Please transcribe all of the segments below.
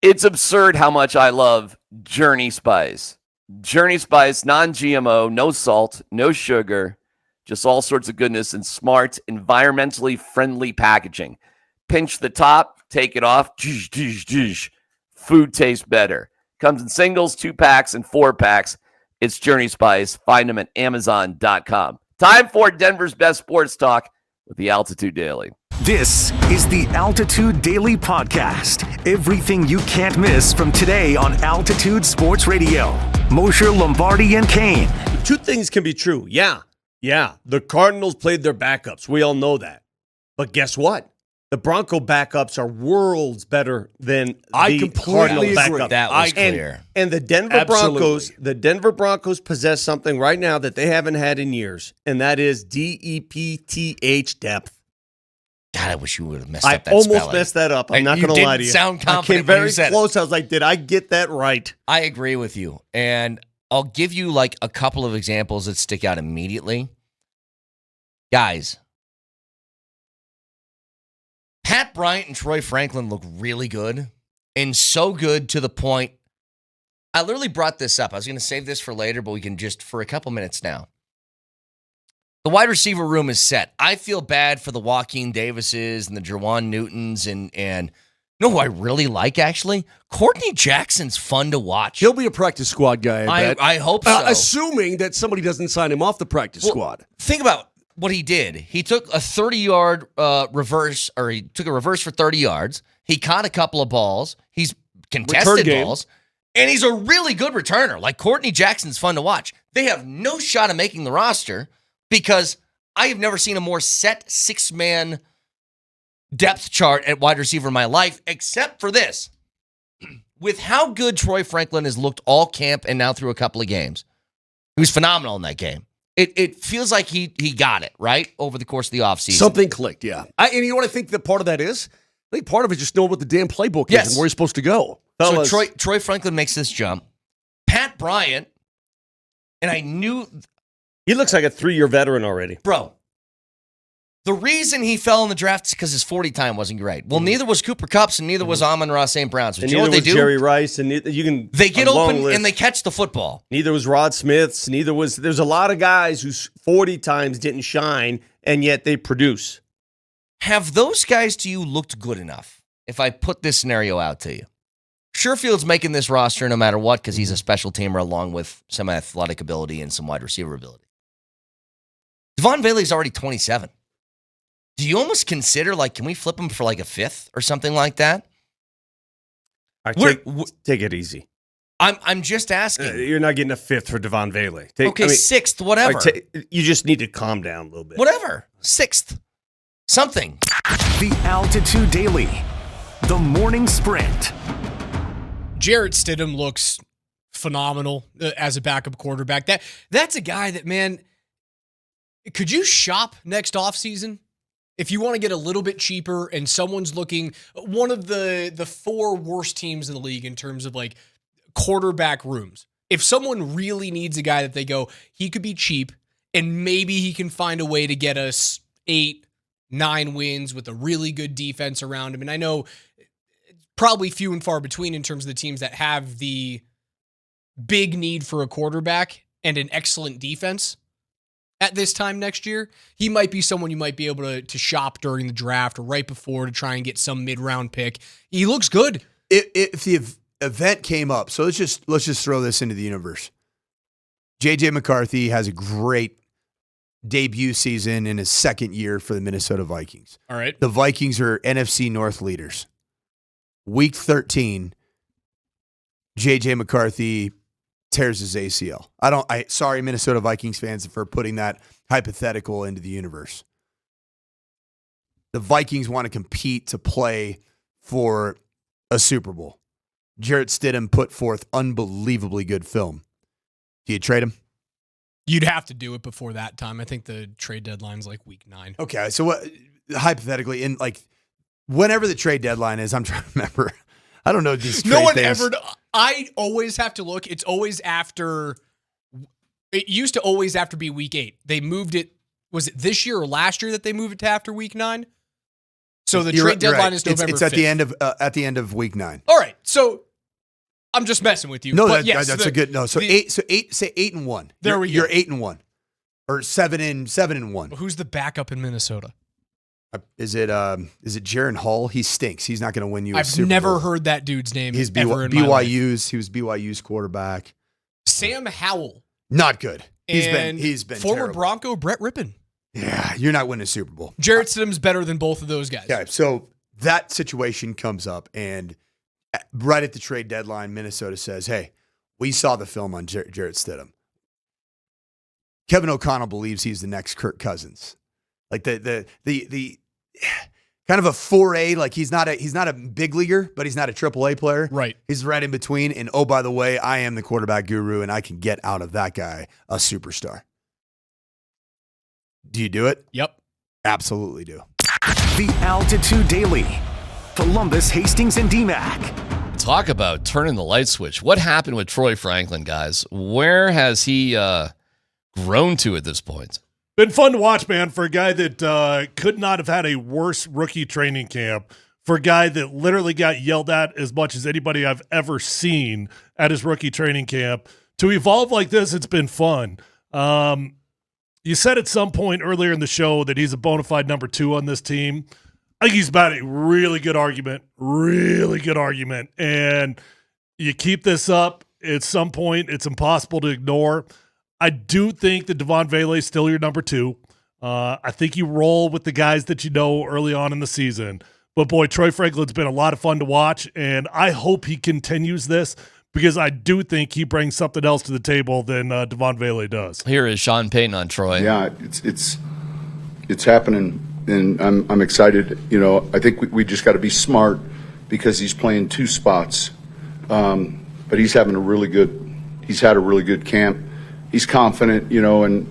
It's absurd how much I love Journey Spice. Journey Spice, non-GMO, no salt, no sugar, just all sorts of goodness and smart, environmentally friendly packaging. Pinch the top, take it off. Food tastes better. Comes in singles, 2-packs, and 4-packs. It's Journey Spice. Find them at Amazon.com. Time for Denver's best sports talk with the Altitude Daily. This is the Altitude Daily Podcast. Everything you can't miss from today on Altitude Sports Radio. Mosher, Lombardi, and Kane. Two things can be true. Yeah. The Cardinals played their backups. We all know that. But guess what? The Bronco backups are worlds better than the Cardinal backups. That was clear. And the Denver Broncos possess something right now that they haven't had in years, and that is DEPTH depth. God, I wish you would have messed up that spelling. I almost spelling. messed that up. I'm not going to lie to you. You didn't sound confident. I came very close. I was like, did I get that right? I agree with you. And I'll give you like a couple of examples that stick out immediately. Guys, Pat Bryant and Troy Franklin look really good, and so good to the point. I literally brought this up. I was going to save this for later, but we can just for a couple minutes now. The wide receiver room is set. I feel bad for the Joaquin Davises and the Jerwan Newtons and you know who I really like, actually? Courtney Jackson's fun to watch. He'll be a practice squad guy, I hope so. Assuming that somebody doesn't sign him off the practice squad. Think about what he did. He took a 30-yard reverse, or he took a reverse for 30 yards. He caught a couple of balls. He's contested balls. And he's a really good returner. Like, Courtney Jackson's fun to watch. They have no shot of making the roster because I have never seen a more set 6-man depth chart at wide receiver in my life, except for this. With how good Troy Franklin has looked all camp and now through a couple of games, he was phenomenal in that game. It feels like he got it, right, over the course of the offseason. Something clicked, yeah. And you know what I think that part of that is? I think part of it is just knowing what the damn playbook is and where he's supposed to go. So Troy Franklin makes this jump. Pat Bryant, and I knew... He looks like a 3-year veteran already. Bro, the reason he fell in the draft is because his 40 time wasn't great. Well, neither was Cooper Kupp's and neither was Amon-Ra St. Brown. So and you know what they do? Jerry Rice. And they get open and they catch the football. Neither was Rod Smith's. There's a lot of guys whose 40 times didn't shine, and yet they produce. Have those guys to you looked good enough? If I put this scenario out to you. Sherfield's making this roster no matter what because he's a special teamer along with some athletic ability and some wide receiver ability. Devon Bailey's already 27. Do you almost consider, like, can we flip him for like a 5th or something like that? Take it easy. I'm just asking. You're not getting a 5th for Devon Bailey. 6th, whatever. You just need to calm down a little bit. Whatever. 6th. Something. The Altitude Daily. The Morning Sprint. Jarrett Stidham looks phenomenal as a backup quarterback. That's a guy that, man, could you shop next offseason? If you want to get a little bit cheaper and someone's looking, one of the 4 worst teams in the league in terms of like quarterback rooms. If someone really needs a guy that they go, he could be cheap and maybe he can find a way to get us 8, 9 wins with a really good defense around him. And I know it's probably few and far between in terms of the teams that have the big need for a quarterback and an excellent defense. At this time next year, he might be someone you might be able to shop during the draft or right before to try and get some mid-round pick. He looks good. If the event came up, so let's just throw this into the universe. J.J. McCarthy has a great debut season in his second year for the Minnesota Vikings. All right. The Vikings are NFC North leaders. Week 13, J.J. McCarthy tears his ACL. Sorry, Minnesota Vikings fans, for putting that hypothetical into the universe. The Vikings want to compete to play for a Super Bowl. Jarrett Stidham put forth unbelievably good film. Do you trade him? You'd have to do it before that time. I think the trade deadline's like week 9. Okay, so hypothetically, whenever the trade deadline is, I'm trying to remember. I don't know these trade things. I always have to look. It's always after. It used to always have to be week 8. They moved it. Was it this year or last year that they moved it to after week 9? So the trade deadline is November 5th. It's at the end of week 9. All right. So I'm just messing with you. No, but that's a good no. So eight. Say 8-1. There we go. You're 8-1, or 7-1. Who's the backup in Minnesota? Is it Jaron Hall? He stinks. He's not going to win you. I've never heard that dude's name. He's ever in my life. He was BYU's quarterback. Sam Howell. Not good. He's been former terrible. Bronco Brett Rippon. Yeah, you're not winning a Super Bowl. Jarrett Stidham's better than both of those guys. Yeah, so that situation comes up, and right at the trade deadline, Minnesota says, hey, we saw the film on Jarrett Stidham. Kevin O'Connell believes he's the next Kirk Cousins. Like the kind of a 4A, like he's not a big leaguer, but he's not a AAA player. Right. He's right in between. And oh, by the way, I am the quarterback guru, and I can get out of that guy a superstar. Do you do it? Yep. Absolutely do. The Altitude Daily. Columbus, Hastings, and DMAC. Talk about turning the light switch. What happened with Troy Franklin, guys? Where has he grown to at this point? Been fun to watch, man, for a guy that could not have had a worse rookie training camp, for a guy that literally got yelled at as much as anybody I've ever seen at his rookie training camp. To evolve like this, it's been fun. You said at some point earlier in the show that he's a bona fide number 2 on this team. I think he's about a really good argument. And you keep this up, at some point, it's impossible to ignore. I do think that Devon Vele is still your number 2. I think you roll with the guys that you know early on in the season. But, boy, Troy Franklin's been a lot of fun to watch, and I hope he continues this because I do think he brings something else to the table than Devon Vele does. Here is Sean Payton on Troy. Yeah, it's happening, and I'm excited. You know, I think we just got to be smart because he's playing 2 spots. But he's had a really good camp. He's confident, you know, and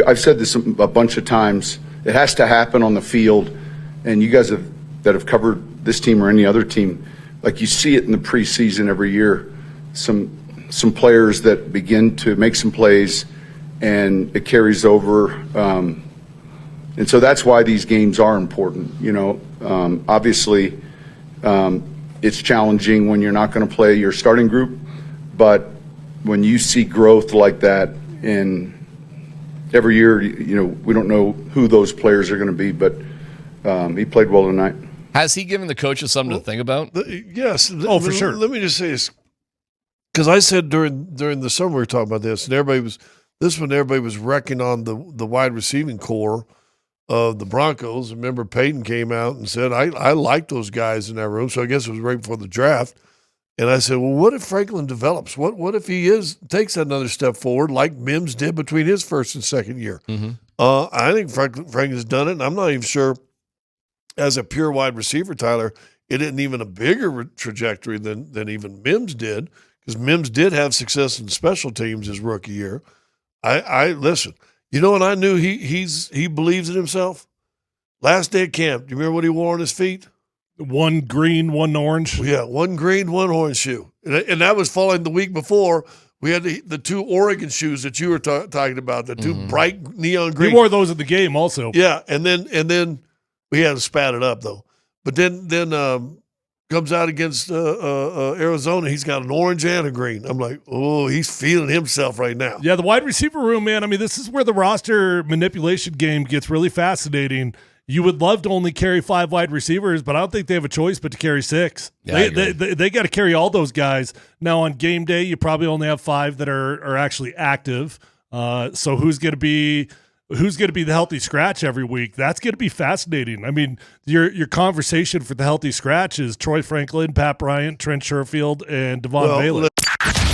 I've said this a bunch of times. It has to happen on the field, and you guys that have covered this team or any other team, like you see it in the preseason every year. Some players that begin to make some plays, and it carries over. And so that's why these games are important. You know, obviously, it's challenging when you're not going to play your starting group, but when you see growth like that in every year, you know, we don't know who those players are going to be, but he played well tonight. Has he given the coaches something to think about? Yes. Oh, for sure. Let me just say this, because I said during the summer we were talking about this, and everybody was wrecking on the wide receiving core of the Broncos. Remember, Peyton came out and said, I like those guys in that room, so I guess it was right before the draft. And I said, well, what if Franklin develops? What if he takes another step forward like Mims did between his first and second year? Mm-hmm. I think Franklin's done it, and I'm not even sure as a pure wide receiver, Tyler, it isn't even a bigger trajectory than even Mims did, because Mims did have success in special teams his rookie year. I listen, you know what I knew he believes in himself? Last day of camp, do you remember what he wore on his feet? One green, one orange. Yeah, one green, one orange shoe. And that was following the week before. We had the 2 Oregon shoes that you were talking about, the 2 bright neon green. He wore those at the game also. Yeah, and then we had to spat it up, though. But then comes out against Arizona. He's got an orange and a green. I'm like, oh, he's feeling himself right now. Yeah, the wide receiver room, man. I mean, this is where the roster manipulation game gets really fascinating. You would love to only carry 5 wide receivers, but I don't think they have a choice but to carry 6. Yeah, they got to carry all those guys. Now, on game day, you probably only have 5 that are actually active. So who's going to be the healthy scratch every week? That's going to be fascinating. I mean, your conversation for the healthy scratch is Troy Franklin, Pat Bryant, Trent Sherfield, and Devon Vele.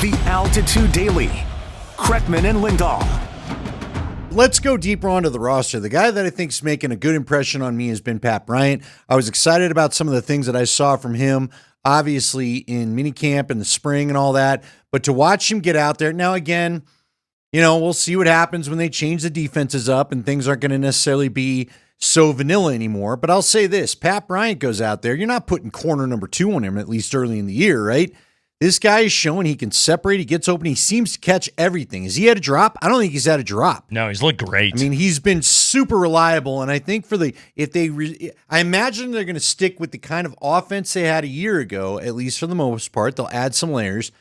The Altitude Daily. Kretman and Lindahl. Let's go deeper onto the roster. The guy that I think is making a good impression on me has been Pat Bryant. I was excited about some of the things that I saw from him, obviously in minicamp in the spring and all that. But to watch him get out there, now again, you know, we'll see what happens when they change the defenses up and things aren't going to necessarily be so vanilla anymore. But I'll say this, Pat Bryant goes out there. You're not putting corner number 2 on him, at least early in the year, right? This guy is showing he can separate. He gets open. He seems to catch everything. Has he had a drop? I don't think he's had a drop. No, he's looked great. I mean, he's been super reliable. And I think I imagine they're going to stick with the kind of offense they had a year ago, at least for the most part. They'll add some layers.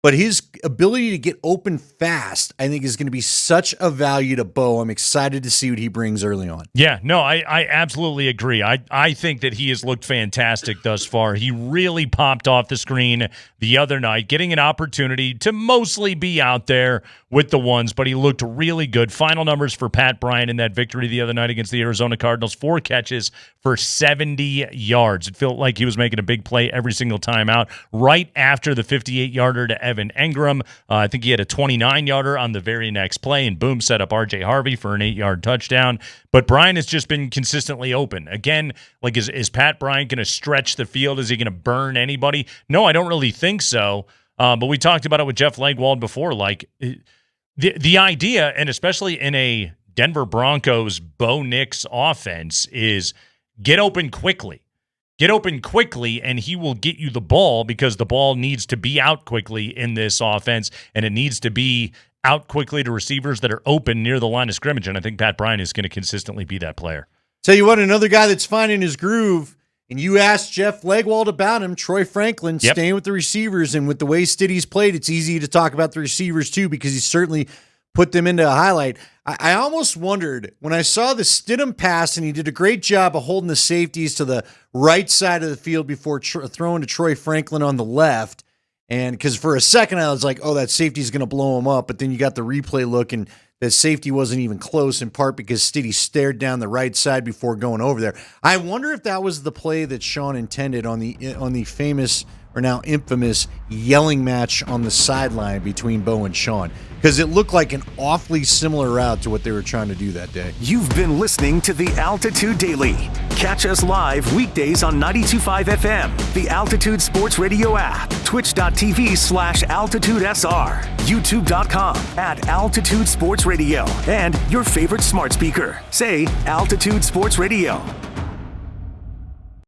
But his ability to get open fast, I think, is going to be such a value to Bo. I'm excited to see what he brings early on. Yeah, no, I absolutely agree. I think that he has looked fantastic thus far. He really popped off the screen the other night, getting an opportunity to mostly be out there with the ones, but he looked really good. Final numbers for Pat Bryant in that victory the other night against the Arizona Cardinals, 4 catches for 70 yards. It felt like he was making a big play every single time out. Right after the 58-yarder to Evan Engram, I think he had a 29-yarder on the very next play, and boom, set up R.J. Harvey for an 8-yard touchdown. But Bryant has just been consistently open. Again, like is Pat Bryant going to stretch the field? Is he going to burn anybody? No, I don't really think so. But we talked about it with Jeff Legwold before. Like the idea, and especially in a Denver Broncos Bo Nix offense, is get open quickly. Get open quickly, and he will get you the ball because the ball needs to be out quickly in this offense, and it needs to be out quickly to receivers that are open near the line of scrimmage. And I think Pat Bryant is going to consistently be that player. Tell you what, another guy that's finding his groove, and you asked Jeff Legwold about him, Troy Franklin, staying with the receivers. And with the way Stiddy's played, it's easy to talk about the receivers too because he's certainly put them into a highlight. I almost wondered when I saw the Stidham pass, and he did a great job of holding the safeties to the right side of the field before throwing to Troy Franklin on the left. And because for a second I was like, oh, that safety's going to blow him up. But then you got the replay look, and that safety wasn't even close, in part because Stiddy stared down the right side before going over there. I wonder if that was the play that Sean intended on the famous, or now infamous, yelling match on the sideline between Bo and Sean, because it looked like an awfully similar route to what they were trying to do that day. You've been listening to the Altitude Daily. Catch us live weekdays on 92.5 FM, the Altitude Sports Radio app, twitch.tv/AltitudeSR, youtube.com/Altitude Sports Radio, and your favorite smart speaker. Say Altitude Sports Radio.